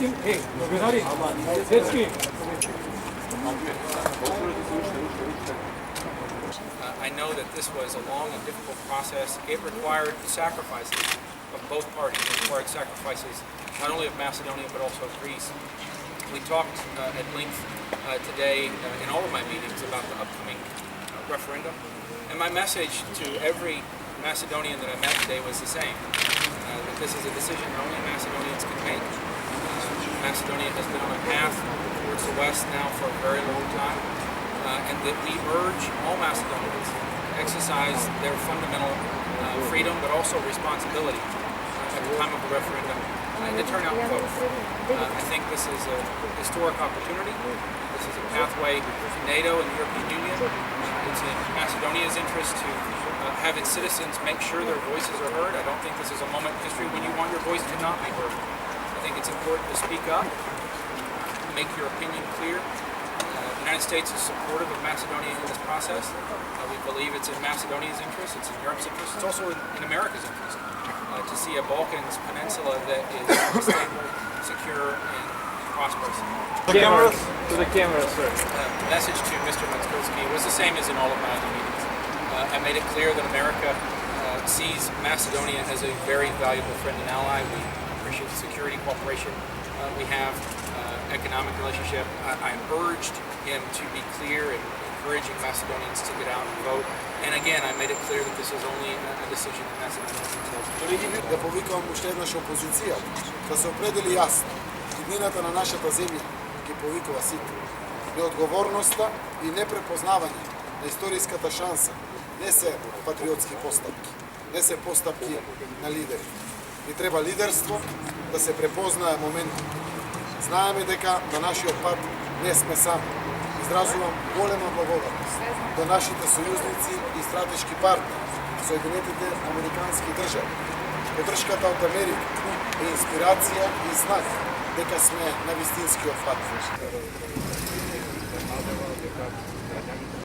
I know that this was a long and difficult process. It required sacrifices of both parties. It required sacrifices not only of Macedonia but also of Greece. We talked at length today in all of my meetings about the upcoming referendum. And my message to every Macedonian that I met today was the same, that this is a decision that only Macedonians can make. Macedonia has been on a path towards the West now for a very long time, and that we urge all Macedonians to exercise their fundamental freedom but also responsibility at the time of the referendum and to turn out and vote. I think this is a historic opportunity. This is a pathway to NATO and the European Union. It's in Macedonia's interest to have its citizens make sure their voices are heard. I don't think this is a moment in history when you want your voice to not be heard. I think it's important to speak up, make your opinion clear. The United States is supportive of Macedonia in this process. We believe it's in Macedonia's interest, it's in Europe's interest, it's also in America's interest to see a Balkans peninsula that is stable, secure, and prosperous. To the camera, sir. The message to Mr. Matskulski was the same as in all of my other meetings. I made it clear that America sees Macedonia as a very valuable friend and ally. We appreciate the security cooperation we have, economic relationship. I urged him to be clear in encouraging Macedonians to get out and vote. And again, I made it clear that this is only a decision that Macedonians themselves. Да повикам уште еднаш опозиција да се определи јасно. Иднината на нашата земја ги повикува сите. Неодговорноста и непрепознавање на историската шанса не се патриотски постапки, не се постапки на лидери. Ни треба лидерство да се препознае моментот. Знаеме дека на нашиот пат не сме сами. Изразувам голема благодарност до нашите сојузници и стратешки партнери, Соединетите Американски држави. Подршката од Америка е инспирација и знак дека сме на вистинскиот пат.